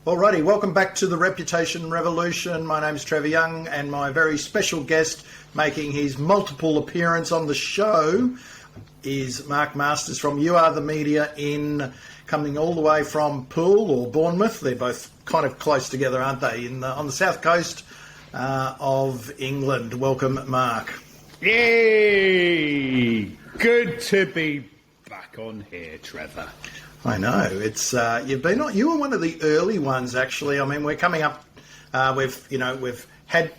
Alrighty, welcome back to the Reputation Revolution. My name's Trevor Young, and my very special guest making his multiple appearance on the show is Mark Masters from You Are the Media, coming all the way from Poole or Bournemouth. They're both kind of close together, aren't they? On the south coast of England. Welcome, Mark. Yay! Good to be back on here, Trevor. I know it's you were one of the early ones, actually. I mean, we're coming up. We've had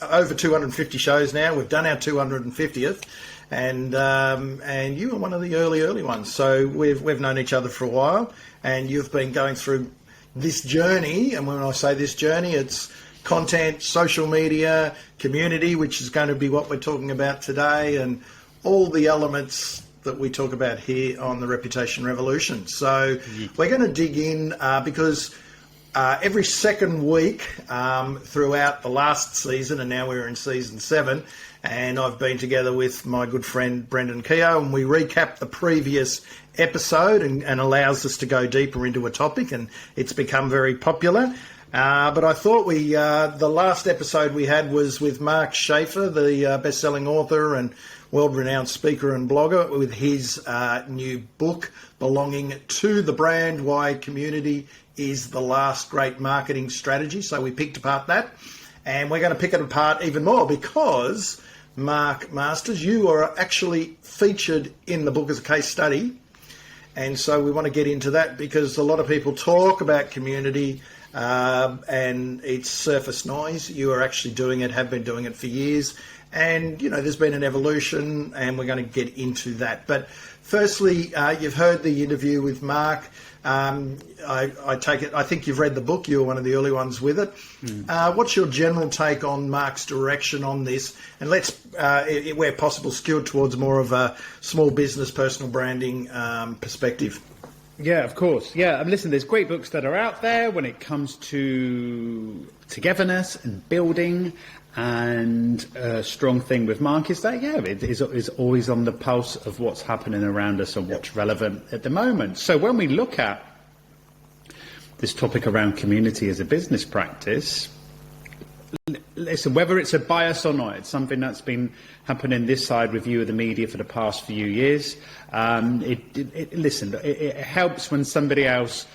over 250 shows now. We've done our 250th, and you were one of the early ones. So we've known each other for a while, and you've been going through this journey. And when I say this journey, it's content, social media, community, which is going to be what we're talking about today, and all the elements that we talk about here on the Reputation Revolution. So we're going to dig in because every second week throughout the last season, and now we're in season 7, and I've been together with my good friend Brendan Keogh, and we recap the previous episode and allows us to go deeper into a topic, and it's become very popular. But I thought the last episode we had was with Mark Schaefer, the best-selling author and world-renowned speaker and blogger, with his new book belonging to the brand, Why Community is the Last Great Marketing Strategy. So we picked apart that, and we're going to pick it apart even more because, Mark Masters, you are actually featured in the book as a case study. And so we want to get into that because a lot of people talk about community and it's surface noise. You are actually doing it, have been doing it for years. And, there's been an evolution, and we're going to get into that. But firstly, you've heard the interview with Mark. I take it, I think you've read the book. You were one of the early ones with it. What's your general take on Mark's direction on this? And let's, where possible, skewed towards more of a small business, personal branding perspective. Yeah, of course. Yeah, and listen, there's great books that are out there when it comes to togetherness and building. And a strong thing with Mark is that, it is always on the pulse of what's happening around us and what's relevant at the moment. So when we look at this topic around community as a business practice, listen, whether it's a bias or not, it's something that's been happening this side with You Are the Media for the past few years. It helps when somebody else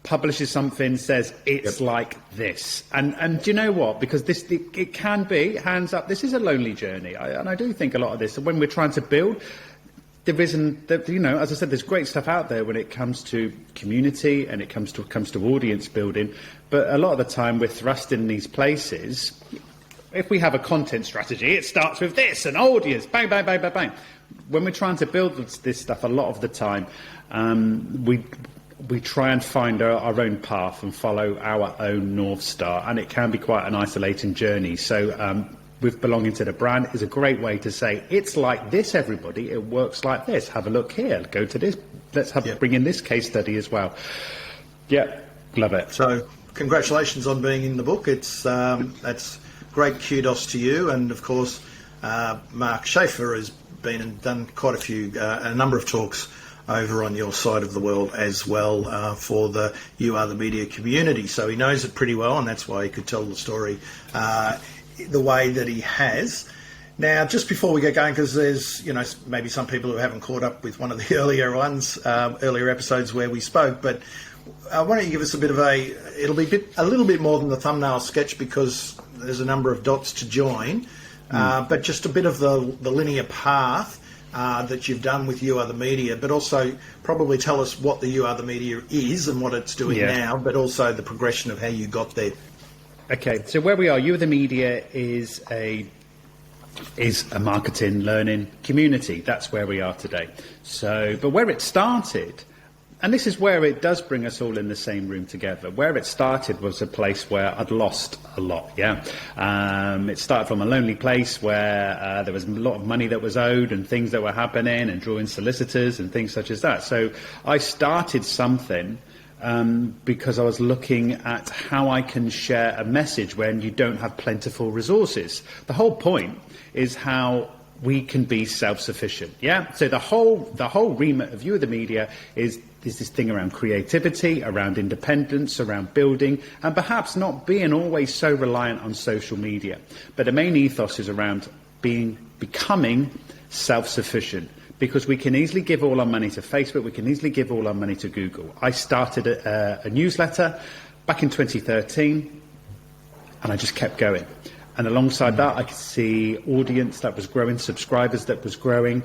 publishes something, says it's like this, and do you know what? Because it can be, hands up, this is a lonely journey, and I do think a lot of this. When we're trying to build, there isn't, as I said, there's great stuff out there when it comes to community and it comes to audience building, but a lot of the time we're thrust in these places. If we have a content strategy, it starts with this, an audience, bang, bang, bang, bang, bang. When we're trying to build this stuff, a lot of the time, we try and find our own path and follow our own North Star, and it can be quite an isolating journey. So with belonging to the brand is a great way to say, it's like this, everybody, it works like this. Have a look here, go to this, let's bring in this case study as well. Yeah, love it. So congratulations on being in the book. It's that's great kudos to you, and of course Mark Schaefer has been and done quite a number of talks over on your side of the world as well for the You Are the Media community. So he knows it pretty well, and that's why he could tell the story the way that he has. Now, just before we get going, because there's, maybe some people who haven't caught up with one of the earlier episodes where we spoke, but why don't you give us it'll be a little bit more than the thumbnail sketch because there's a number of dots to join, but just a bit of the linear path that you've done with You Are the Media, but also probably tell us what the You Are the Media is and what it's doing now, but also the progression of how you got there. Okay, so where we are, You Are the Media is a marketing learning community. That's where we are today. So, but where it started, and this is where it does bring us all in the same room together. Where it started was a place where I'd lost a lot, It started from a lonely place where there was a lot of money that was owed and things that were happening and drawing solicitors and things such as that. So I started something because I was looking at how I can share a message when you don't have plentiful resources. The whole point is how we can be self-sufficient. Yeah. So the whole remit of You Are the Media is this thing around creativity, around independence, around building, and perhaps not being always so reliant on social media. But the main ethos is around becoming self-sufficient, because we can easily give all our money to Facebook, we can easily give all our money to Google. I started a newsletter back in 2013, and I just kept going. And alongside that, I could see audience that was growing, subscribers that was growing,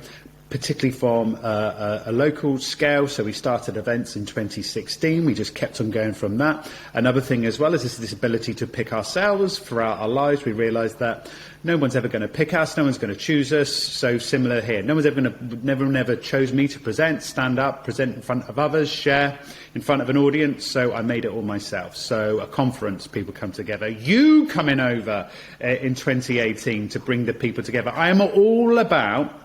particularly from a local scale. So we started events in 2016. We just kept on going from that. Another thing as well is this ability to pick ourselves throughout our lives. We realised that no one's ever going to pick us. No one's going to choose us. So similar here. No one's ever going to, never chose me to present, stand up, present in front of others, share in front of an audience. So I made it all myself. So a conference, people come together. You coming over in 2018 to bring the people together. I am all about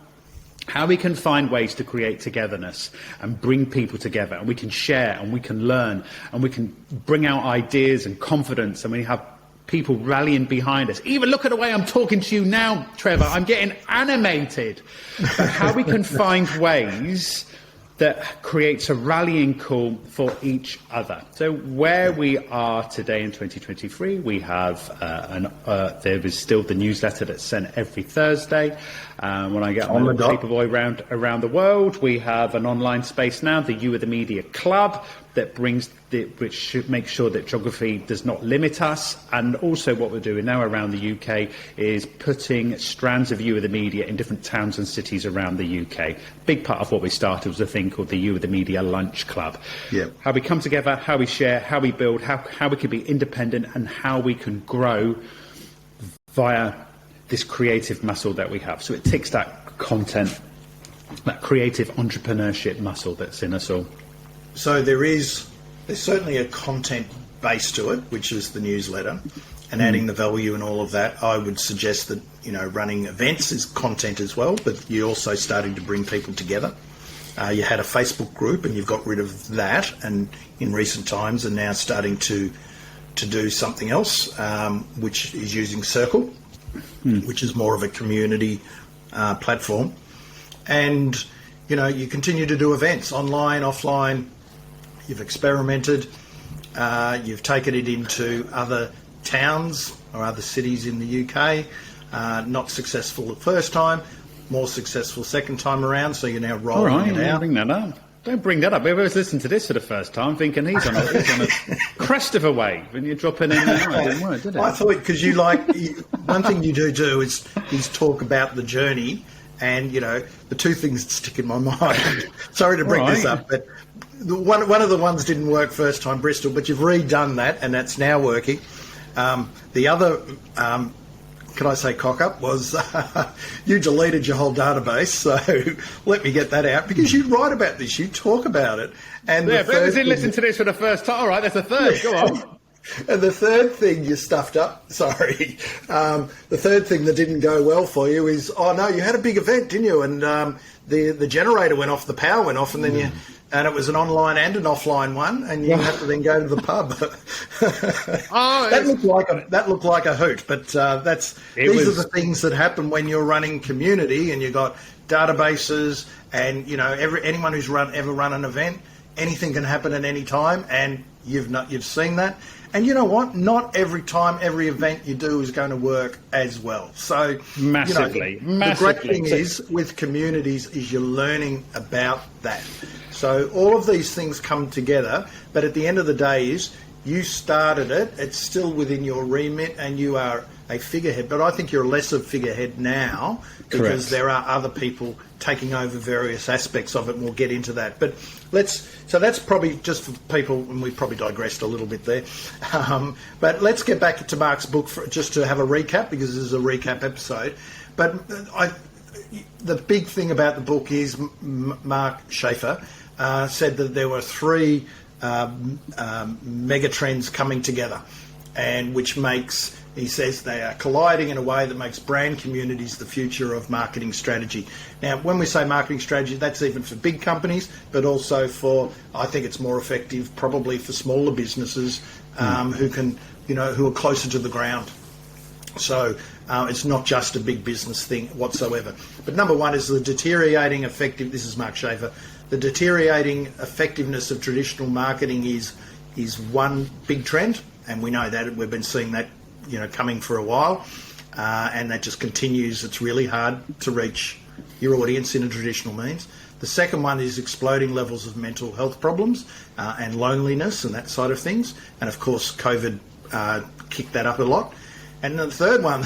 how we can find ways to create togetherness and bring people together, and we can share and we can learn and we can bring out ideas and confidence, and we have people rallying behind us. Even look at the way I'm talking to you now, Trevor. I'm getting animated. But how we can find ways that creates a rallying call for each other. So where we are today in 2023, we have there is still the newsletter that's sent every Thursday. When I get on the Paperboy around the world, we have an online space now, the You Are the Media Club, that which should make sure that geography does not limit us. And also what we're doing now around the UK is putting strands of You Are the Media in different towns and cities around the UK. Big part of what we started was a thing called the You Are the Media Lunch Club. Yeah. How we come together, how we share, how we build, how we can be independent, and how we can grow via this creative muscle that we have. So it ticks that content, that creative entrepreneurship muscle that's in us all. So there's certainly a content base to it, which is the newsletter, and adding the value and all of that. I would suggest that, running events is content as well, but you're also starting to bring people together. You had a Facebook group and you've got rid of that, and in recent times are now starting to do something else, which is using Circle, which is more of a community platform. And, you continue to do events online, offline. You've experimented, you've taken it into other towns or other cities in the UK, not successful the first time, more successful second time around, so you're now rolling it out. Bring that up. Don't bring that up. Whoever's listened to this for the first time thinking he's on a crest of a wave, and you're dropping in there. It didn't work, did it? I thought, because one thing you do is talk about the journey, and, the two things that stick in my mind. Sorry to bring this up, but one of the ones didn't work first time, Bristol, but you've redone that, and that's now working. The other, can I say cock up, was you deleted your whole database, so let me get that out, because you write about this, you talk about it. And yeah, but whoever's listening to this for the first time, all right, that's a third, go on. And the third thing you stuffed up, the third thing that didn't go well for you is, you had a big event, didn't you? And the generator went off, the power went off, and then and it was an online and an offline one, and you had to then go to the pub. That looked like a hoot, but these are the things that happen when you're running community and you've got databases, and anyone who's ever run an event, anything can happen at any time, and you've seen that. And you know what? Not every time, every event you do is going to work as well. So massively. The great thing is with communities is you're learning about that. So all of these things come together, but at the end of the day is you started it. It's still within your remit, and you are a figurehead. But I think you're less of a figurehead now because there are other people taking over various aspects of it, and we'll get into that. But so that's probably just for people, and we probably digressed a little bit there. But let's get back to Mark's book just to have a recap, because this is a recap episode. But the big thing about the book is Mark Schaefer said that there were three mega trends coming together, and which makes, he says, they are colliding in a way that makes brand communities the future of marketing strategy. Now, when we say marketing strategy, that's even for big companies, but also I think it's more effective probably for smaller businesses who are closer to the ground. So it's not just a big business thing whatsoever. But number one is the deteriorating this is Mark Schaefer, the deteriorating effectiveness of traditional marketing is one big trend, and we know that. We've been seeing that, coming for a while, and that just continues. It's really hard to reach your audience in a traditional means. The second one is exploding levels of mental health problems and loneliness and that side of things. And of course, COVID kicked that up a lot. And the third one,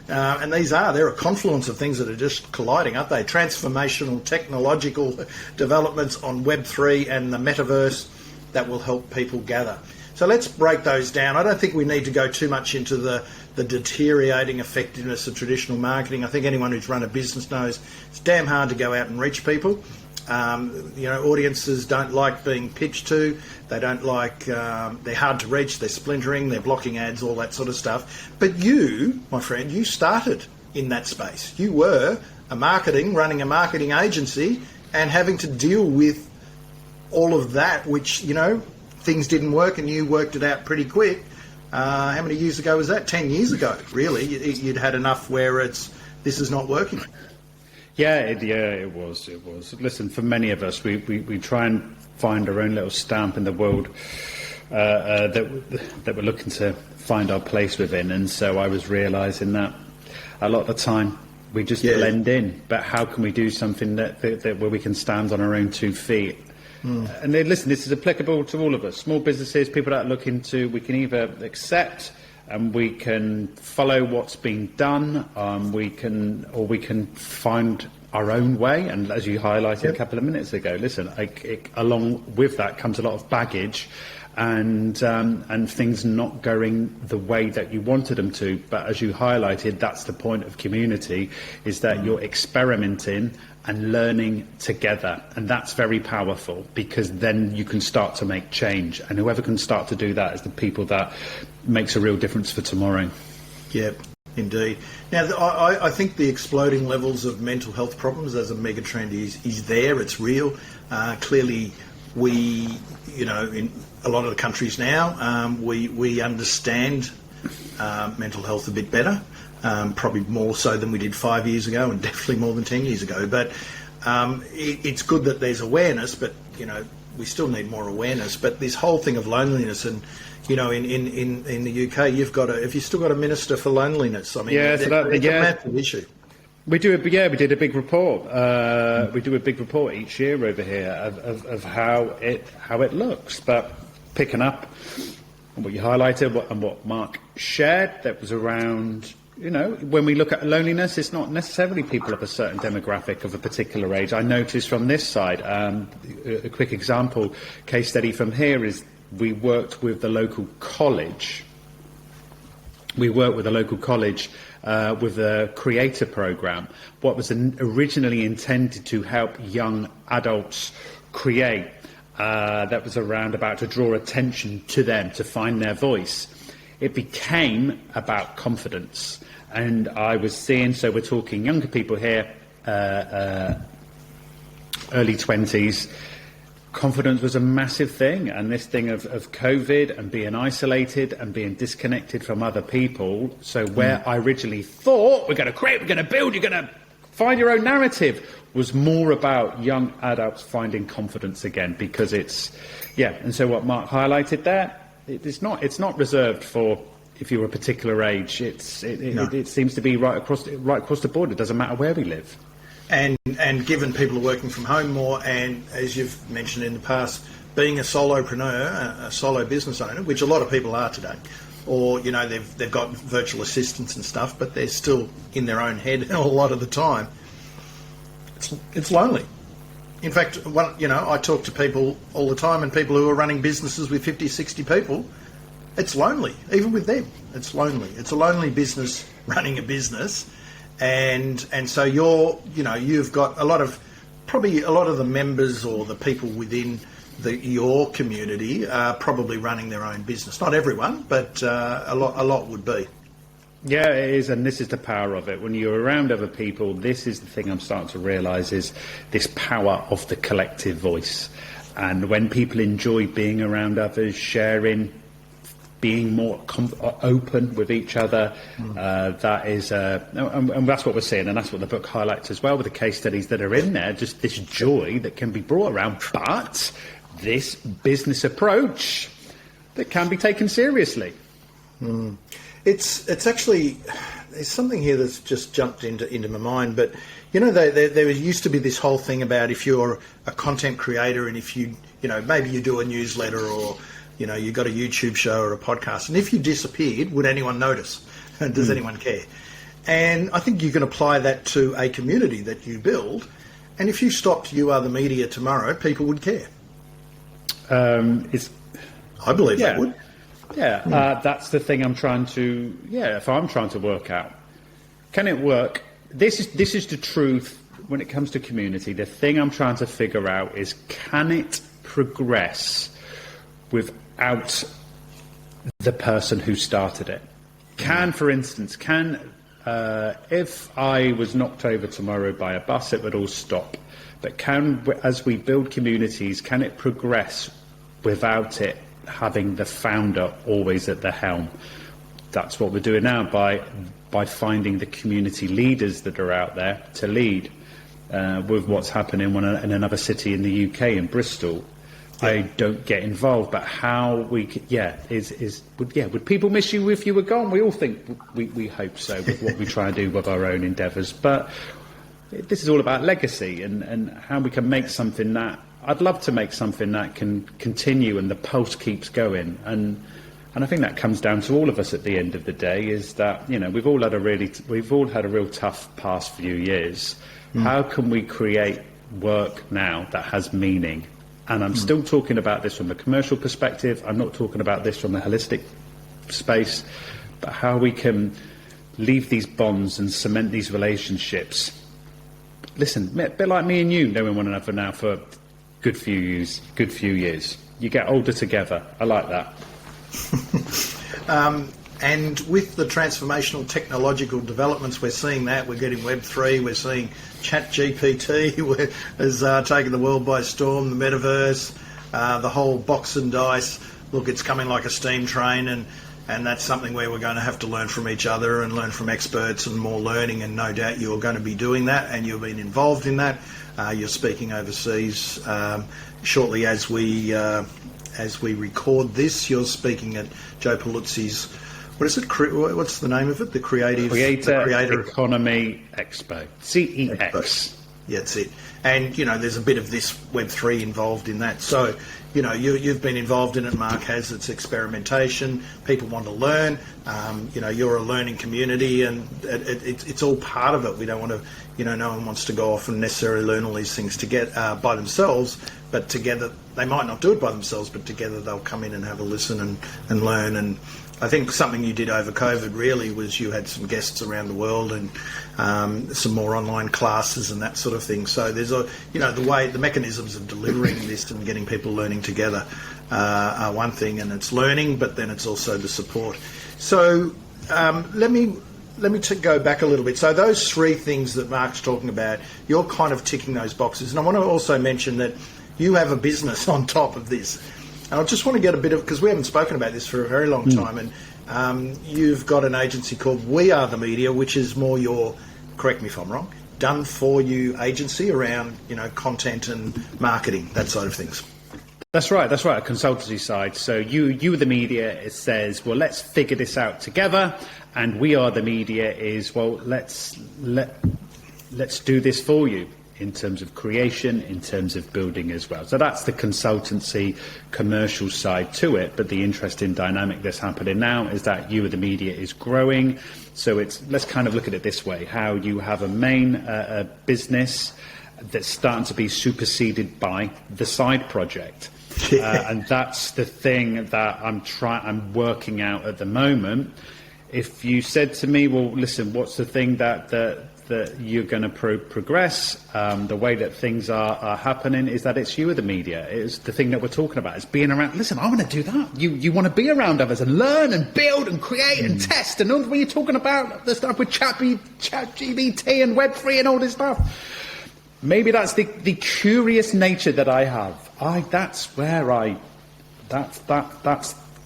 and they're a confluence of things that are just colliding, aren't they? Transformational technological developments on Web3 and the metaverse that will help people gather. So let's break those down. I don't think we need to go too much into the deteriorating effectiveness of traditional marketing. I think anyone who's run a business knows it's damn hard to go out and reach people. Audiences don't like being pitched to. They don't like, they're hard to reach, they're splintering, they're blocking ads, all that sort of stuff. But you, my friend, you started in that space. You were running a marketing agency and having to deal with all of that, which, things didn't work and you worked it out pretty quick. How many years ago was that? 10 years ago, really. You'd had enough where this is not working. Yeah, it was. Listen, for many of us, we try and find our own little stamp in the world that we're looking to find our place within. And so I was realising that a lot of the time we just blend in. But how can we do something that where we can stand on our own 2 feet? And then, listen, this is applicable to all of us, small businesses, people that are looking to. We can either accept and we can follow what's being done. We can find our own way. And as you highlighted a couple of minutes ago, listen, along with that comes a lot of baggage and things not going the way that you wanted them to. But as you highlighted, that's the point of community, is that you're experimenting and learning together. And that's very powerful, because then you can start to make change. And whoever can start to do that is the people that makes a real difference for tomorrow. Yeah, indeed. Now, I think the exploding levels of mental health problems as a mega trend is there. It's real. Clearly, we, in a lot of the countries now, we understand mental health a bit better. Probably more so than we did 5 years ago, and definitely more than 10 years ago. But it's good that there's awareness, but, we still need more awareness. But this whole thing of loneliness, and, in the UK, if you've still got a minister for loneliness, I mean, it's a massive issue. We did a big report. We do a big report each year over here of how it looks. But picking up on what you highlighted and what Mark shared, that was around, when we look at loneliness, it's not necessarily people of a certain demographic of a particular age. I noticed from this side, a quick example, case study from here is we worked with the local college. With a creator program, what was originally intended to help young adults create, that was around about to draw attention to them, to find their voice. It became about confidence. And I was seeing, so we're talking younger people here, early 20s, confidence was a massive thing. And this thing of COVID and being isolated and being disconnected from other people. So where I originally thought we're going to create, we're going to build, you're going to find your own narrative, was more about young adults finding confidence again, because and so what Mark highlighted there, it's not reserved for if you're a particular age. It seems to be right across the board. It doesn't matter where we live. And given people are working from home more, and as you've mentioned in the past, being a solopreneur, a solo business owner, which a lot of people are today, or they've got virtual assistants and stuff, but they're still in their own head a lot of the time. It's lonely. In fact, I talk to people all the time, and people who are running businesses with 50, 60 people, it's lonely. Even with them, it's lonely. It's a lonely business running a business, and so you've got a lot of the members or the people within your community are probably running their own business. Not everyone, but a lot would be. Yeah, it is, and this is the power of it. When you're around other people, this is the thing I'm starting to realise, is this power of the collective voice. And when people enjoy being around others, sharing being more open with each other. That is, and that's what we're seeing, and that's what the book highlights as well with the case studies that are in there. Just this joy that can be brought around, but this business approach that can be taken seriously. It's actually, there's something here that's just jumped into my mind, but you know, there used to be this whole thing about if you're a content creator and if you know, maybe you do a newsletter or, you know, you got a YouTube show or a podcast, and if you disappeared, would anyone notice? Does anyone care? And I think you can apply that to a community that you build, and if you stopped You Are the Media tomorrow, people would care. I believe they would. Yeah, that's the thing I'm trying to, if I'm trying to work out. Can it work? This is the truth when it comes to community. The thing I'm trying to figure out is, can it progress without the person who started it? For instance, if I was knocked over tomorrow by a bus, it would all stop. But as we build communities, can it progress without it having the founder always at the helm? That's what we're doing now by finding the community leaders that are out there to lead. With what's happening in another city in the UK, in Bristol, I don't get involved. But how we could, would people miss you if you were gone? We all think, we hope so, with what we try and do with our own endeavours. But this is all about legacy and how we can make something that, I'd love to make something that can continue and the pulse keeps going. And I think that comes down to all of us at the end of the day, is that, you know, we've all had a real tough past few years. How can we create work now that has meaning? And I'm still talking about this from a commercial perspective. I'm not talking about this from a holistic space, but how we can leave these bonds and cement these relationships. Listen, a bit like me and you knowing one another now for good few years. You get older together. I like that. And with the transformational technological developments, we're seeing that. We're getting Web3, we're seeing ChatGPT has taken the world by storm, the metaverse, the whole box and dice. Look, it's coming like a steam train, and that's something where we're going to have to learn from each other and learn from experts and more learning, and no doubt you're going to be doing that, and you've been involved in that. You're speaking overseas. Shortly as we record this, you're speaking at Joe Paluzzi's, what is it? What's the name of it? The Creator Economy Expo, CEX. Expo. Yeah, that's it. And, you know, there's a bit of this Web3 involved in that. So, you know, you've been involved in it. Mark has. It's experimentation. People want to learn. You know, you're a learning community, and it's all part of it. We don't want to, you know, no one wants to go off and necessarily learn all these things by themselves, but together, they might not do it by themselves, but together they'll come in and have a listen and learn. And I think something you did over COVID really was you had some guests around the world and some more online classes and that sort of thing. So there's the mechanisms of delivering this and getting people learning together are one thing, and it's learning, but then it's also the support. So let me go back a little bit. So those three things that Mark's talking about, you're kind of ticking those boxes. And I want to also mention that you have a business on top of this. And I just want to get a bit of, because we haven't spoken about this for a very long time, and you've got an agency called We Are the Media, which is more your, correct me if I'm wrong, done for you agency around, you know, content and marketing, that side of things. That's right, a consultancy side. So you the media, it says, well, let's figure this out together, and We Are the Media is, well, let's do this for you, in terms of creation, in terms of building as well. So that's the consultancy commercial side to it. But the interesting dynamic that's happening now is that You Are the Media is growing. So let's kind of look at it this way, how you have a main business that's starting to be superseded by the side project. And that's the thing that I'm working out at the moment. If you said to me, well, listen, what's the thing that you're going to progress, the way that things are happening is that it's You Are the Media. It's the thing that we're talking about. It's being around. Listen, I want to do that. You want to be around others and learn and build and create and test. And all when you're talking about the stuff with ChatGPT and Web3 and all this stuff, maybe that's the curious nature that I have. That's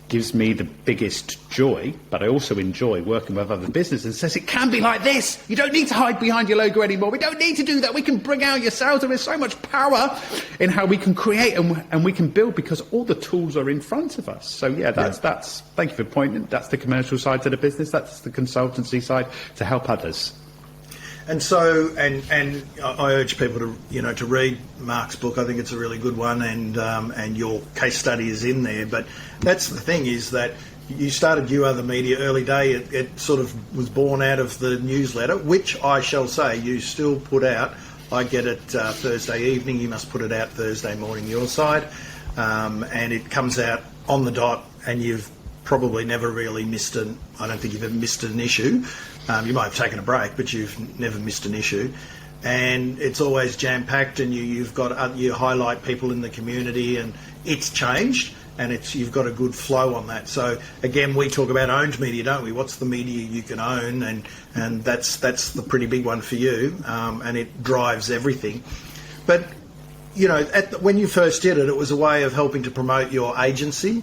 gives me the biggest joy, but I also enjoy working with other businesses, and says it can be like this. You don't need to hide behind your logo anymore. We don't need to do that. We can bring out your sales. There is so much power in how we can create and we can build, because all the tools are in front of us. So that's thank you for pointing. That's the commercial side to the business. That's the consultancy side to help others. And so, and I urge people to read Mark's book. I think it's a really good one, and your case study is in there. But that's the thing, is that you started You Are the Media early day. It sort of was born out of the newsletter, which I shall say you still put out. I get it Thursday evening. You must put it out Thursday morning your side, and it comes out on the dot. And you've probably never really missed I don't think you've ever missed an issue. You might have taken a break, but you've never missed an issue. And it's always jam-packed, and you highlight people in the community, and it's changed, and you've got a good flow on that. So again, we talk about owned media, don't we? What's the media you can own? And that's the pretty big one for you, and it drives everything. But when you first did it, it was a way of helping to promote your agency,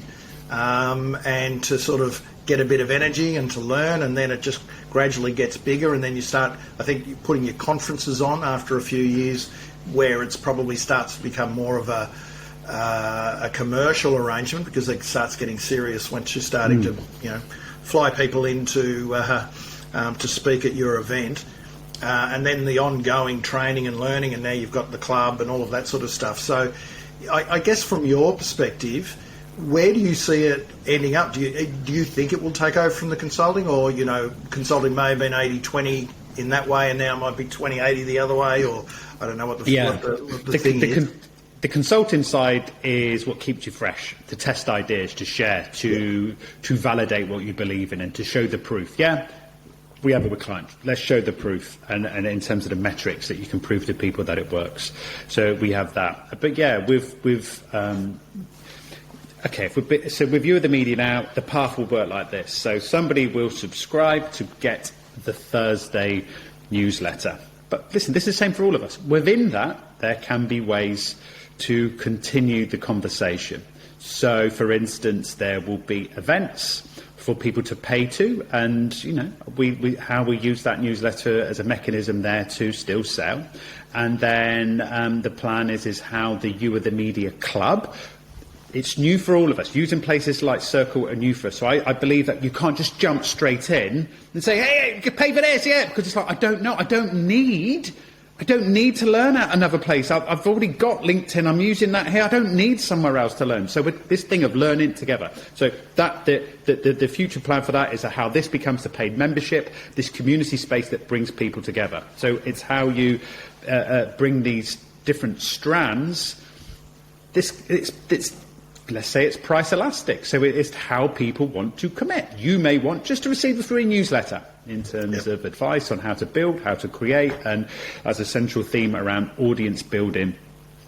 and to sort of get a bit of energy and to learn, and then it just gradually gets bigger, and then you start, I think, putting your conferences on after a few years, where it's probably starts to become more of a commercial arrangement, because it starts getting serious once you're starting to fly people in to speak at your event, and then the ongoing training and learning, and now you've got the club and all of that sort of stuff. So I guess from your perspective, where do you see it ending up? Do you think it will take over from the consulting, or consulting may have been 80-20 in that way, and now it might be 20-80 the other way, or I don't know what the thing is. The consulting side is what keeps you fresh, to test ideas, to share, to validate what you believe in, and to show the proof. Yeah, we have it with clients. Let's show the proof, and in terms of the metrics that you can prove to people that it works. So we have that. But yeah, okay, so with You Are the Media now, the path will work like this. So somebody will subscribe to get the Thursday newsletter. But listen, this is the same for all of us. Within that, there can be ways to continue the conversation. So, for instance, there will be events for people to pay to, and how we use that newsletter as a mechanism there to still sell. And then the plan is how the You Are the Media Club. It's new for all of us. Using places like Circle are new for us. So I believe that you can't just jump straight in and say, hey, you can pay for this, yeah, because it's like, I don't know. I don't need to learn at another place. I've already got LinkedIn. I'm using that here. I don't need somewhere else to learn. So with this thing of learning together. So that the future plan for that is how this becomes the paid membership, this community space that brings people together. So it's how you bring these different strands. Let's say it's price elastic, so it is how people want to commit. You may want just to receive a free newsletter in terms of advice on how to build, how to create, and as a central theme around audience building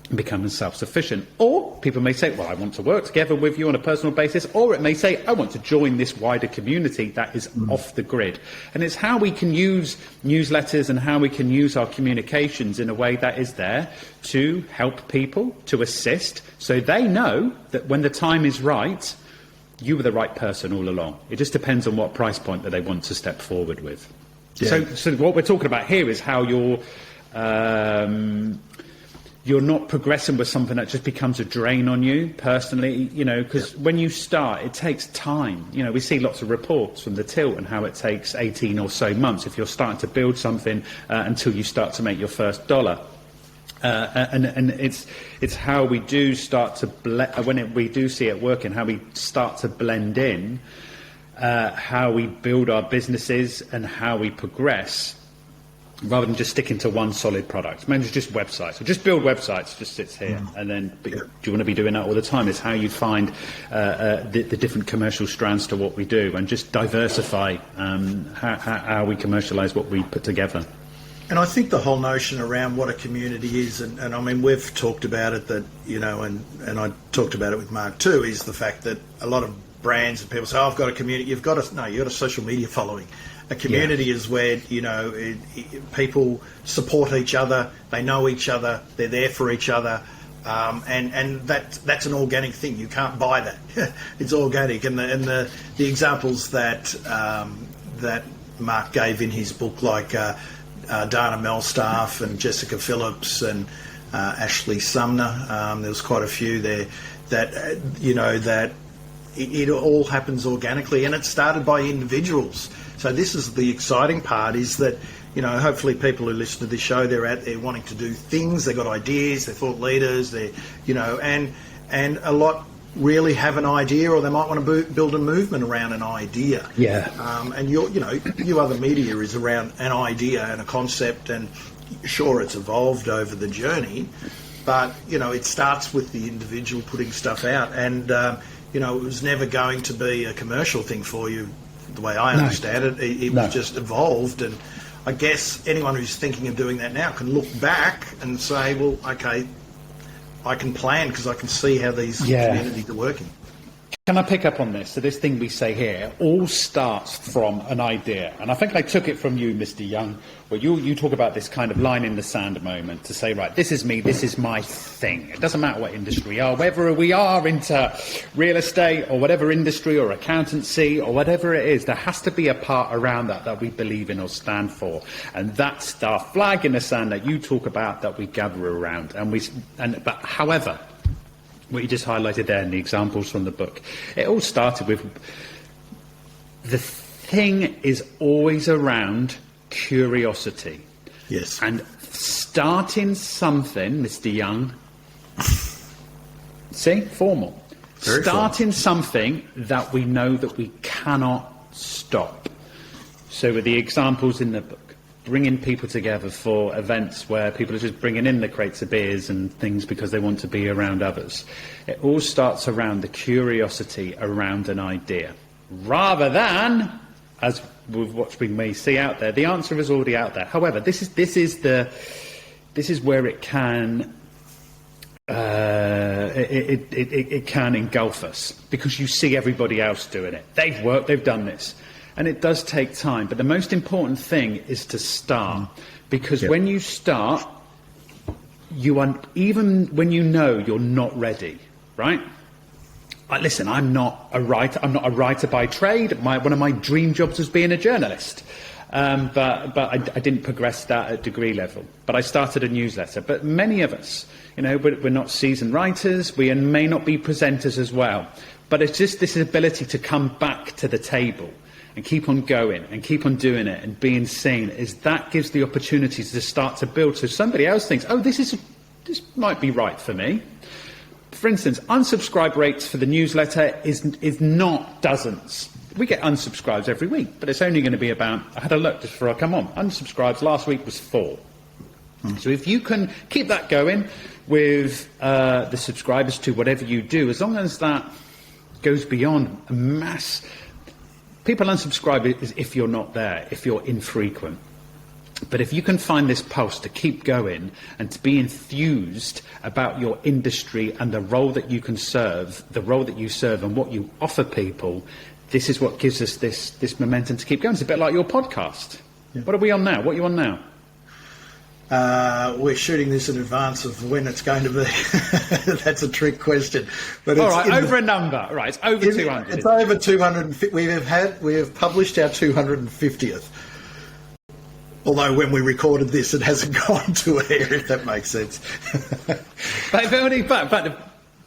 and becoming self-sufficient. Or people may say, well, I want to work together with you on a personal basis, or it may say, I want to join this wider community that is off the grid. And it's how we can use newsletters and how we can use our communications in a way that is there to help people, to assist, so they know that when the time is right, you were the right person all along. It just depends on what price point that they want to step forward with. Yeah. So what we're talking about here is how you're not progressing with something that just becomes a drain on you personally, because when you start, it takes time. We see lots of reports from the tilt and how it takes 18 or so months if you're starting to build something until you start to make your first dollar. And it's how we do start to we do see it working, how we start to blend in, how we build our businesses and how we progress, rather than just sticking to one solid product. Maybe just websites. Or just build websites, just sits here. And then, do you want to be doing that all the time? It's how you find the different commercial strands to what we do, and just diversify how we commercialise what we put together. And I think the whole notion around what a community is, and I mean, we've talked about it, that, and I talked about it with Mark too, is the fact that a lot of brands and people say, oh, I've got a community. You've got a social media following. A community is where, people support each other, they know each other, they're there for each other, and that's an organic thing. You can't buy that. It's organic, and the examples that Mark gave in his book, like Dana Melstaff and Jessica Phillips and Ashley Sumner. There was quite a few there that that it all happens organically, and it started by individuals. So this is the exciting part: is that hopefully people who listen to this show, they're out there wanting to do things. They've got ideas. They're thought leaders. They're and a lot really have an idea, or they might want to build a movement around an idea. Yeah. And you other media is around an idea and a concept, and sure, it's evolved over the journey, but it starts with the individual putting stuff out, and it was never going to be a commercial thing for you, the way I understand it. It was just evolved, and I guess anyone who's thinking of doing that now can look back and say, well, okay, I can plan because I can see how these communities are working. Can I pick up on this? So this thing we say here all starts from an idea. And I think I took it from you, Mr. Young, where you talk about this kind of line in the sand moment to say, right, this is me, this is my thing. It doesn't matter what industry we are, whether we are into real estate or whatever industry or accountancy or whatever it is, there has to be a part around that we believe in or stand for. And that's our flag in the sand that you talk about, that we gather around. But however, what you just highlighted there in the examples from the book, it all started with the thing is always around curiosity. Yes. And starting something, Mr. Young, see, formal. Very starting something that we know that we cannot stop. So with the examples in the book, bringing people together for events where people are just bringing in the crates of beers and things because they want to be around others. It all starts around the curiosity around an idea. Rather than, as with what we may see out there, the answer is already out there. However, this is where it can it can engulf us, because you see everybody else doing it. They've worked, they've done this. And it does take time, but the most important thing is to start, because when you start, even when you know you're not ready, right? Listen, I'm not a writer. I'm not a writer by trade. One of my dream jobs was being a journalist, but I didn't progress that at degree level. But I started a newsletter. But many of us, we're not seasoned writers. We may not be presenters as well. But it's just this ability to come back to the table and keep on going and keep on doing it and being seen, that gives the opportunities to start to build. So somebody else thinks, oh, this might be right for me. For instance, unsubscribe rates for the newsletter is not dozens. We get unsubscribes every week, but it's only going to be about, I had a look just before I come on, unsubscribes last week was 4. So if you can keep that going with the subscribers to whatever you do, as long as that goes beyond a mass. People unsubscribe if you're not there, if you're infrequent. But if you can find this pulse to keep going and to be enthused about your industry and the role that you can serve, the role that you serve and what you offer people, this is what gives us this momentum to keep going. It's a bit like your podcast. Yeah. What are we on now? What are you on now? We're shooting this in advance of when it's going to be. That's a trick question. But all right, over a number. Right, it's over 200. It's over 250. We have published our 250th. Although when we recorded this, it hasn't gone to air, if that makes sense. but the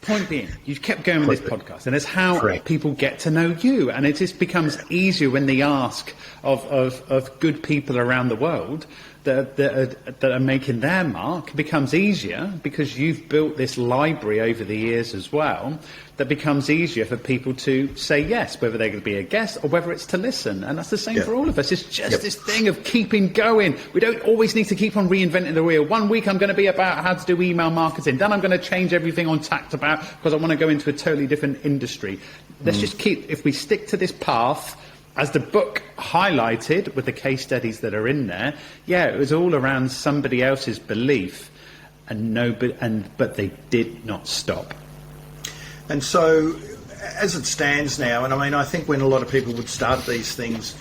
point being, you've kept going with this podcast, and it's how people get to know you, and it just becomes easier when they ask of good people around the world that are making their mark. It becomes easier because you've built this library over the years as well, that becomes easier for people to say yes, whether they're going to be a guest or whether it's to listen. And that's the same for all of us. It's just this thing of keeping going. We don't always need to keep on reinventing the wheel. One week I'm going to be about how to do email marketing. Then I'm going to change everything on tact about because I want to go into a totally different industry. Let's just if we stick to this path, as the book highlighted with the case studies that are in there, it was all around somebody else's belief, but they did not stop. And so, as it stands now, and I mean, I think when a lot of people would start these things,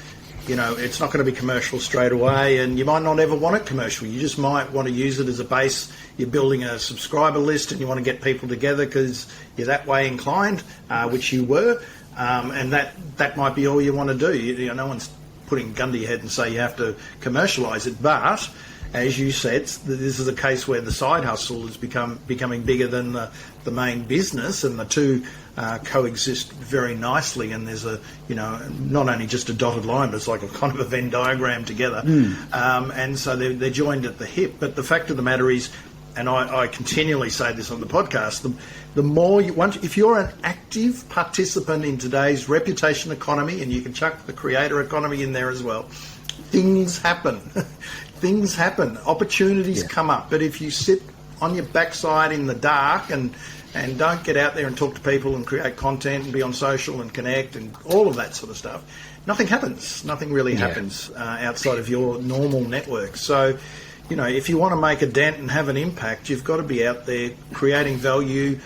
it's not going to be commercial straight away, and you might not ever want it commercial. You just might want to use it as a base. You're building a subscriber list and you want to get people together because you're that way inclined, which you were, and that might be all you want to do. No one's putting a gun to your head and say you have to commercialise it, but as you said, this is a case where the side hustle is becoming bigger than the main business, and the two coexist very nicely. And there's not only just a dotted line, but it's like a kind of a Venn diagram together. And so they're joined at the hip. But the fact of the matter is, and I continually say this on the podcast, the more if you're an active participant in today's reputation economy, and you can chuck the creator economy in there as well, things happen. Things happen. Opportunities come up. But if you sit on your backside in the dark and don't get out there and talk to people and create content and be on social and connect and all of that sort of stuff, nothing happens. Nothing really happens outside of your normal network. So, if you want to make a dent and have an impact, you've got to be out there creating value,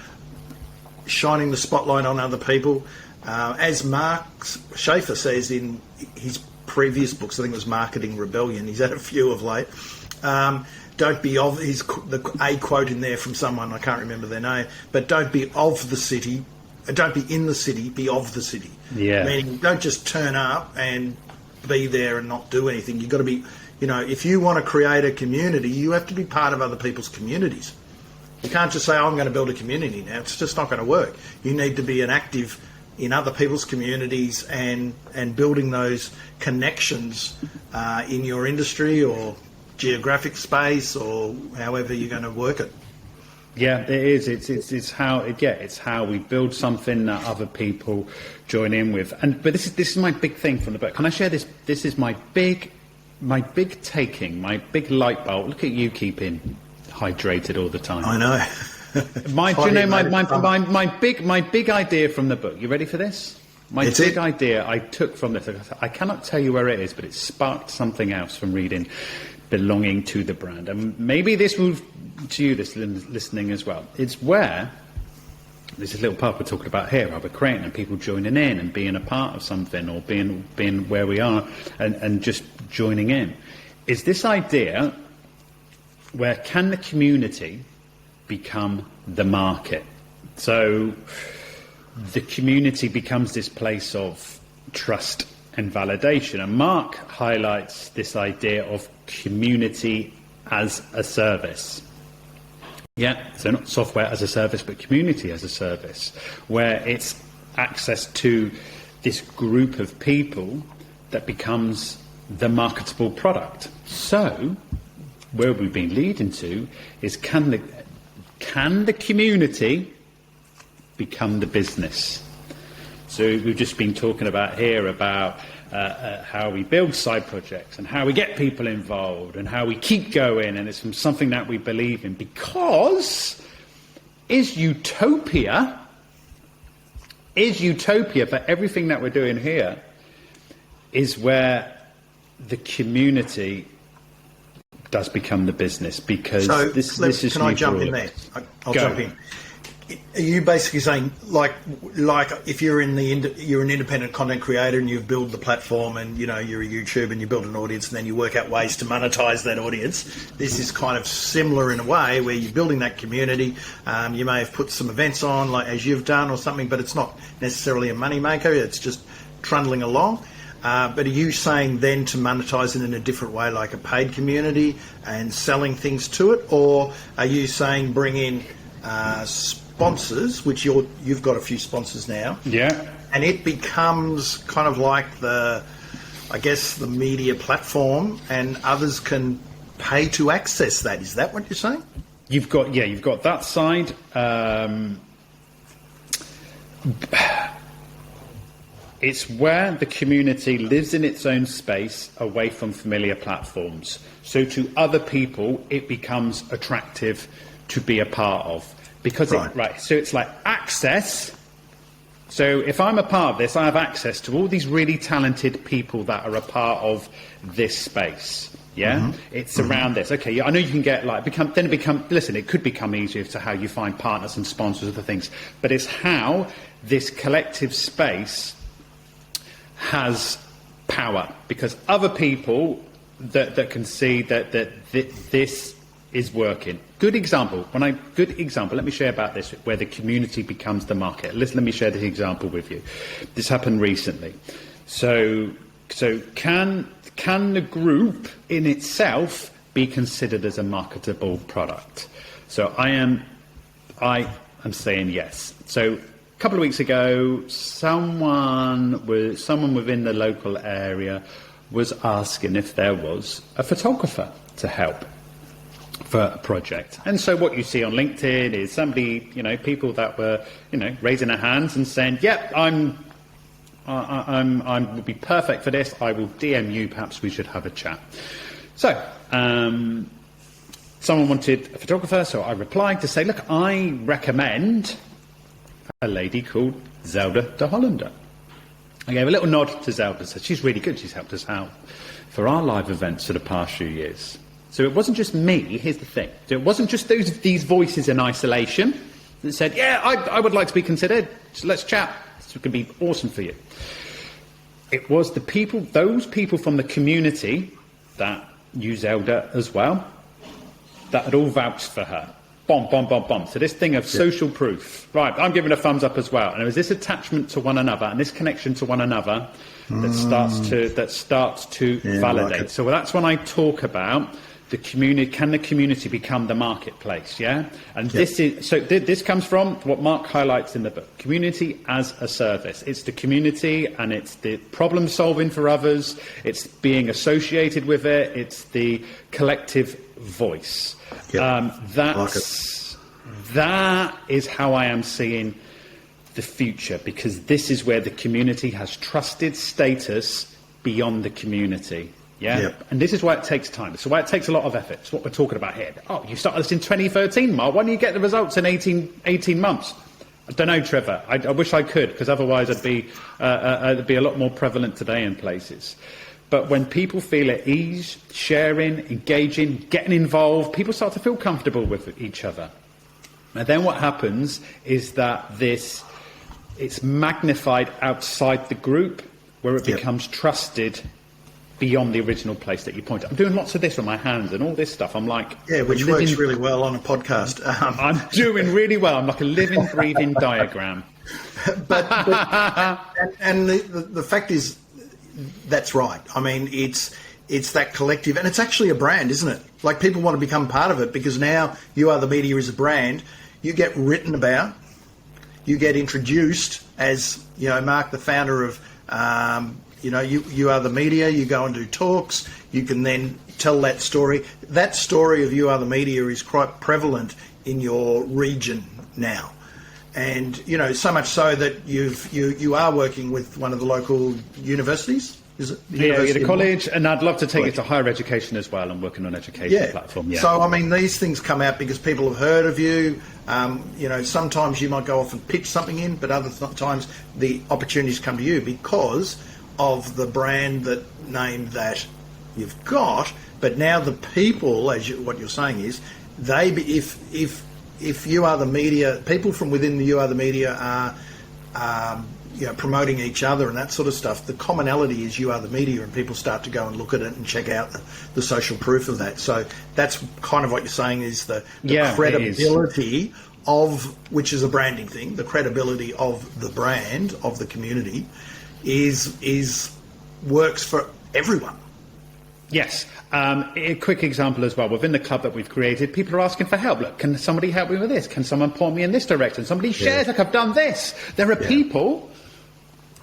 shining the spotlight on other people. As Mark Schaefer says in his previous books, I think it was Marketing Rebellion, he's had a few of late, don't be of, a quote in there from someone, I can't remember their name, but don't be of the city, don't be in the city, be of the city. Yeah. Meaning don't just turn up and be there and not do anything. You've got to be, if you want to create a community, you have to be part of other people's communities. You can't just say, I'm going to build a community now. It's just not going to work. You need to be an active in other people's communities and building those connections in your industry or geographic space or however you're going to work it. Yeah, it is. It's how we build something that other people join in with. But this is my big thing from the book. Can I share this? This is my big light bulb. Look at you keeping hydrated all the time. I know. My big idea from the book. You ready for this? My big idea I took from this. I cannot tell you where it is, but it sparked something else from reading Belonging to the Brand. And maybe this will to you, listening as well. It's where this little part we're talking about here, we're creating and people joining in and being a part of something, or being where we are and just joining in. Is this idea where can the community become the market? So the community becomes this place of trust and validation. And Mark highlights this idea of community as a service. Yeah, so not software as a service, but community as a service, where it's access to this group of people that becomes the marketable product. So where we've been leading to is can the community become the business? So we've just been talking about here about how we build side projects and how we get people involved and how we keep going, and it's from something that we believe in, because is utopia for everything that we're doing here is where the community does become the business, because so this is. Can I jump in there? I'll jump in. Are you basically saying, like if you're an independent content creator and you've built the platform and you're a YouTube and you build an audience and then you work out ways to monetize that audience, this is kind of similar in a way where you're building that community. You may have put some events on, like as you've done or something, but it's not necessarily a money maker. It's just trundling along. But are you saying then to monetize it in a different way, like a paid community and selling things to it, or are you saying bring in sponsors, which you've got a few sponsors now, and it becomes kind of like the media platform, and others can pay to access that? Is that what you're saying? You've got that side. It's where the community lives in its own space away from familiar platforms. So to other people, it becomes attractive to be a part of. Because so it's like access. So if I'm a part of this, I have access to all these really talented people that are a part of this space. Yeah, it's around this. Okay, I know you can get listen, it could become easier to how you find partners and sponsors of the things, but it's how this collective space has power, because other people that can see that this is working. Good example. Let me share about this, where the community becomes the market. Let me share this example with you. This happened recently. So can the group in itself be considered as a marketable product? So I am saying yes. So a couple of weeks ago, someone within the local area was asking if there was a photographer to help for a project. And so what you see on LinkedIn is somebody, people that were, raising their hands and saying, yep, I would be perfect for this. I will DM you. Perhaps we should have a chat. So someone wanted a photographer, so I replied to say, look, I recommend a lady called Zelda de Hollander. I gave a little nod to Zelda, said she's really good. She's helped us out for our live events for the past few years. So it wasn't just me. Here's the thing. So it wasn't just these voices in isolation that said, yeah, I would like to be considered. So let's chat. This could be awesome for you. It was those people from the community that use Zelda as well, that had all vouched for her. Bomb. So this thing of social proof. Right, I'm giving a thumbs up as well. And there was this attachment to one another and this connection to one another that starts to validate. Like, so that's when I talk about the community. Can the community become the marketplace? Yeah, and this comes from what Mark highlights in the book: community as a service. It's the community, and it's the problem solving for others. It's being associated with it. It's the collective voice. That is how I am seeing the future, because this is where the community has trusted status beyond the community. And this is why it takes time. It's why it takes a lot of effort. It's what we're talking about here. Oh, you started this in 2013, Mark. Why don't you get the results in 18 months? I don't know, Trevor. I wish I could, because otherwise it'd be a lot more prevalent today in places. But when people feel at ease, sharing, engaging, getting involved, people start to feel comfortable with each other. And then what happens is that it's magnified outside the group, where it becomes trusted beyond the original place that you point at. I'm doing lots of this with my hands and all this stuff. I'm like... Yeah, which works really well on a podcast. I'm doing really well. I'm like a living, breathing diagram. But the fact is, that's right. I mean, it's that collective, and it's actually a brand, isn't it? Like, people want to become part of it, because now You Are the Media is a brand. You get written about, you get introduced as, Mark, the founder of, You Are the Media. You go and do talks. You can then tell that story. That story of You Are the Media is quite prevalent in your region now. And, so much so that you are working with one of the local universities, is it? The college, and I'd love to take it to higher education as well. I'm working on education platform. Yeah. So, I mean, these things come out because people have heard of you. Sometimes you might go off and pitch something in, but other times the opportunities come to you because of the brand name that you've got. But now the people, what you're saying is, if You Are the Media, people from within the You Are the Media are promoting each other and that sort of stuff, the commonality is You Are the Media, and people start to go and look at it and check out the social proof of that. So that's kind of what you're saying is the credibility of, which is a branding thing, the credibility of the brand, of the community, works for everyone. Yes. A quick example as well. Within the club that we've created, people are asking for help. Look, can somebody help me with this? Can someone point me in this direction? Somebody shares, like, I've done this. There are people...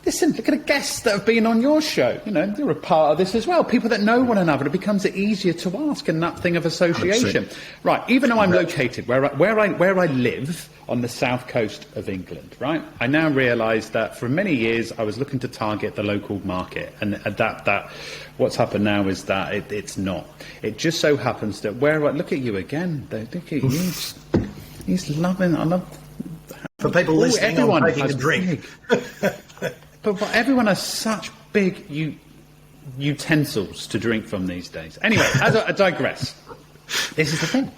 Listen, look at the guests that have been on your show. They're a part of this as well. People that know one another. It becomes easier to ask, and that thing of association. 100%. Right. Even though I'm located where I live on the south coast of England, right? I now realise that for many years I was looking to target the local market, and that what's happened now is that it's not. It just so happens that look at you again. Look at you. He's loving. I love. For people listening, I'm taking a drink. But everyone has such big utensils to drink from these days. Anyway, as I digress, this is the thing.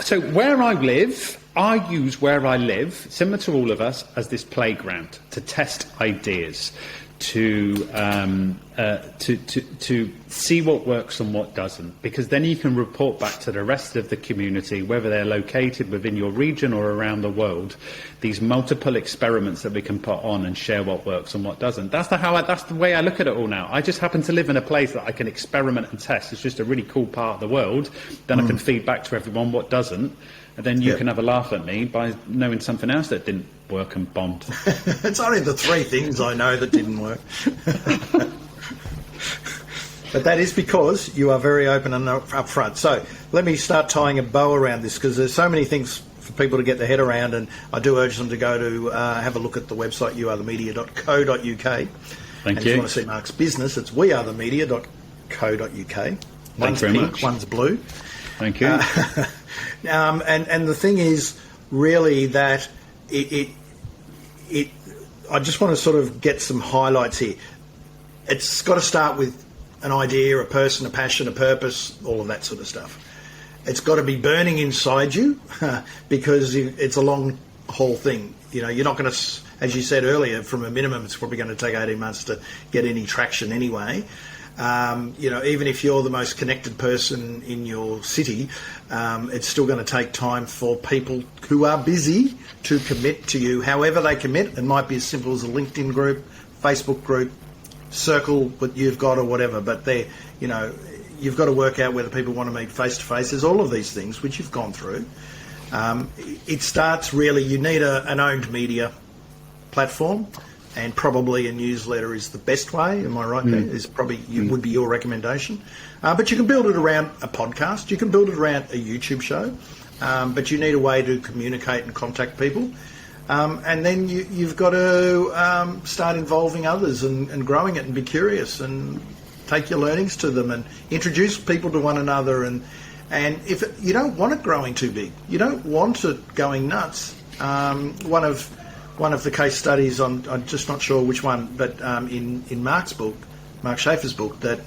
So where I live, I use where I live, similar to all of us, as this playground to test ideas, to see what works and what doesn't, because then you can report back to the rest of the community, whether they're located within your region or around the world, these multiple experiments that we can put on and share what works and what doesn't. That's the way I look at it all now. I just happen to live in a place that I can experiment and test. It's just a really cool part of the world. Then I can feed back to everyone what doesn't, and then you can have a laugh at me by knowing something else that didn't work and bombed. It's only the 3 things I know that didn't work. But that is because you are very open and upfront. So let me start tying a bow around this, because there's so many things for people to get their head around, and I do urge them to go to have a look at the website youarethemedia.co.uk. Thank and if you want to see Mark's business, it's wearethemedia.co.uk. One's very pink, much. one's blue. Thank you. And the thing is really that I just want to sort of get some highlights here. It's got to start with an idea, a person, a passion, a purpose, all of that sort of stuff. It's got to be burning inside you because it's a long haul thing. You know, you're not going to, as you said earlier, from a minimum, it's probably going to take 18 months to get any traction anyway. You know, even if you're the most connected person in your city, it's still going to take time for people who are busy to commit to you. However they commit, it might be as simple as a LinkedIn group, Facebook group, circle that you've got or whatever. But you know, you've got to work out whether people want to meet face to face. There's all of these things which you've gone through. It starts really, you need an owned media platform. And probably a newsletter is the best way. Am I right? There is probably would be your recommendation. But you can build it around a podcast. You can build it around a YouTube show. But you need a way to communicate and contact people. And then you've got to start involving others and growing it and be curious and take your learnings to them and introduce people to one another. And if you don't want it growing too big, you don't want it going nuts. One of the case studies, I'm just not sure which one, but in Mark's book, Mark Schaefer's book, that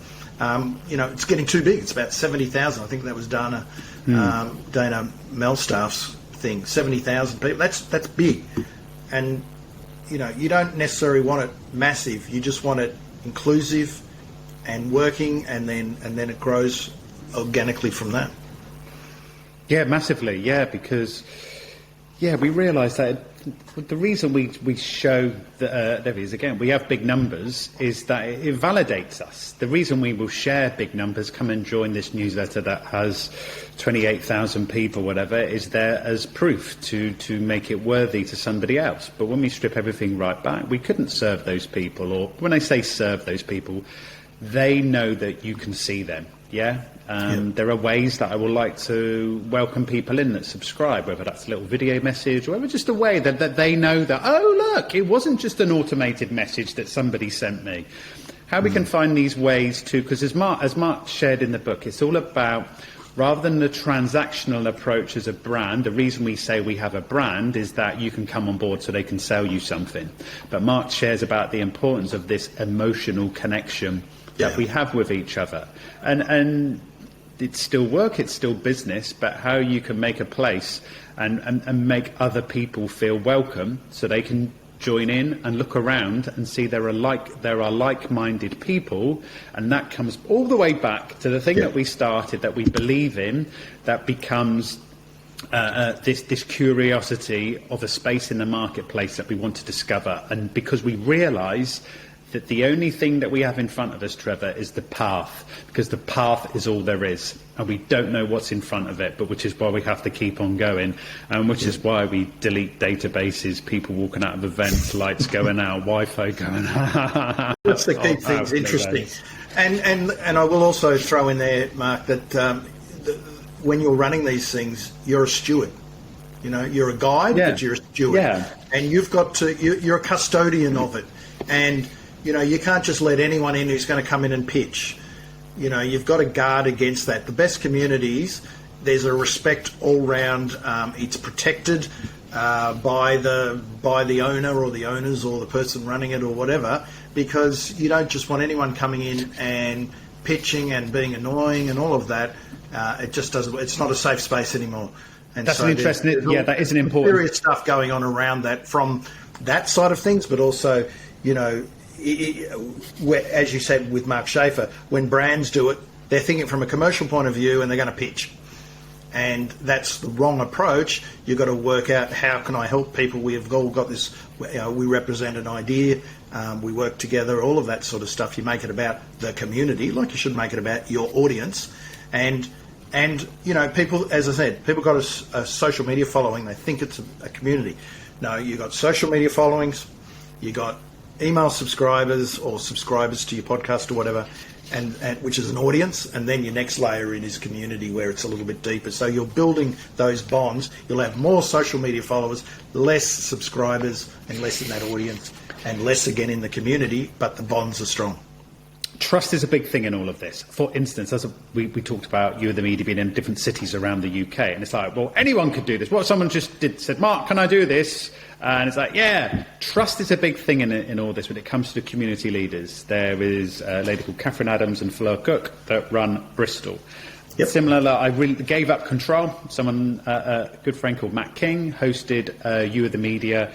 you know, it's getting too big. It's about 70,000. I think that was Dana Melstaff's thing. 70,000 people. That's big, and you know, you don't necessarily want it massive. You just want it inclusive and working, and then it grows organically from that. Yeah, massively. Yeah, because we realise that. The reason we show that, there he is again, we have big numbers is that it validates us. The reason we will share big numbers, come and join this newsletter that has 28,000 people, whatever, is there as proof to make it worthy to somebody else. But when we strip everything right back, we couldn't serve those people, or when I say serve those people, they know that you can see them, yeah? There are ways that I would like to welcome people in that subscribe, whether that's a little video message or whether just a way that they know that, oh, look, it wasn't just an automated message that somebody sent me. How we can find these ways to, because as Mark shared in the book, it's all about, rather than the transactional approach as a brand, the reason we say we have a brand is that you can come on board so they can sell you something. But Mark shares about the importance of this emotional connection that we have with each other. And it's still work, it's still business, but how you can make a place and make other people feel welcome so they can join in and look around and see there are like-minded people, and that comes all the way back to the thing that we started, that we believe in, that becomes this curiosity of a space in the marketplace that we want to discover. And because we realise that the only thing that we have in front of us, Trevor, is the path, because the path is all there is, and we don't know what's in front of it, but which is why we have to keep on going, and which is why we delete databases, people walking out of events, lights going out, Wi-Fi going out. That's the key things interesting. And I will also throw in there, Mark, that when you're running these things, you're a steward. You know, you're a guide, but you're a steward. Yeah. And you've got to, you're a custodian of it. And you know, you can't just let anyone in who's going to come in and pitch. You know, you've got to guard against that. The best communities, there's a respect all round. It's protected by the owner or the owners or the person running it or whatever, because you don't just want anyone coming in and pitching and being annoying and all of that. It just doesn't. It's not a safe space anymore. And that's so an interesting. Yeah, that is an important. Serious stuff going on around that from that side of things, but also, you know, as you said with Mark Schaefer, when brands do it, they're thinking from a commercial point of view and they're going to pitch. And that's the wrong approach. You've got to work out, how can I help people? We've all got this, we represent an idea, we work together, all of that sort of stuff. You make it about the community, like you should make it about your audience. And people, as I said, people got a social media following, they think it's a community. No, you've got social media followings, you got email subscribers or subscribers to your podcast or whatever, and which is an audience, and then your next layer in is community, where it's a little bit deeper. So you're building those bonds. You'll have more social media followers, less subscribers, and less in that audience, and less again in the community, but the bonds are strong. Trust is a big thing in all of this. For instance, as we talked about you and the media being in different cities around the UK, and it's like, well, anyone could do this. What someone just said, Mark, can I do this? And it's like, yeah, trust is a big thing in all this when it comes to community leaders. There is a lady called Catherine Adams and Fleur Cook that run Bristol. Yep. Similar, I really gave up control. Someone, a good friend called Matt King, hosted You and the Media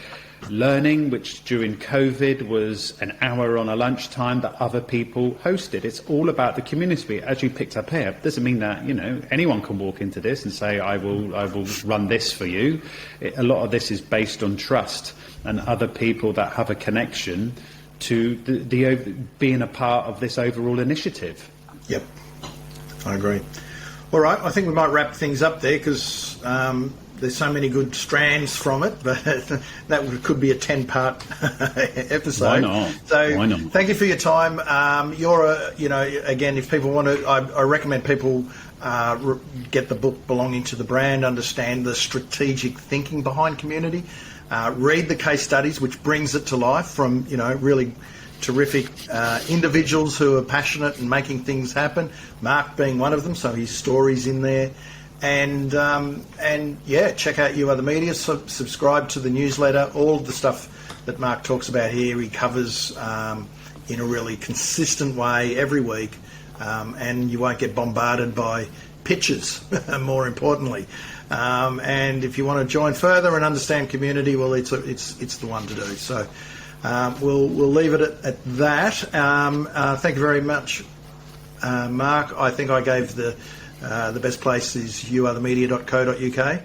Learning, which during COVID was an hour on a lunchtime that other people hosted. It's all about the community. As you picked up here, doesn't mean that anyone can walk into this and say, I will run this for you. A lot of this is based on trust and other people that have a connection to the being a part of this overall initiative. Yep, I agree. All right, I think we might wrap things up there, because there's so many good strands from it, but that could be a 10-part episode. Why not? So Why not? Thank you for your time. Again, if people want to, I recommend people get the book Belonging to the Brand, understand the strategic thinking behind community, read the case studies, which brings it to life from, really terrific individuals who are passionate and making things happen. Mark being one of them, so his story's in there. And check out You Are the Media, subscribe to the newsletter, all of the stuff that Mark talks about here he covers in a really consistent way every week, and you won't get bombarded by pictures, more importantly. And if you want to join further and understand community, well, it's the one to do. So we'll leave it at that. Thank you very much, Mark. I think I gave the best place is youarethemedia.co.uk.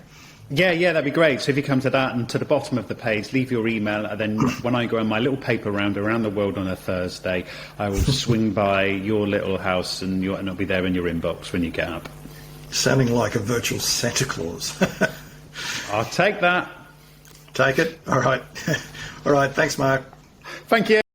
Yeah, that'd be great. So if you come to that and to the bottom of the page, leave your email, and then when I go on my little paper round around the world on a Thursday, I will swing by your little house and it'll be there in your inbox when you get up. Sounding like a virtual Santa Claus. I'll take that. Take it. All right. All right. Thanks, Mark. Thank you.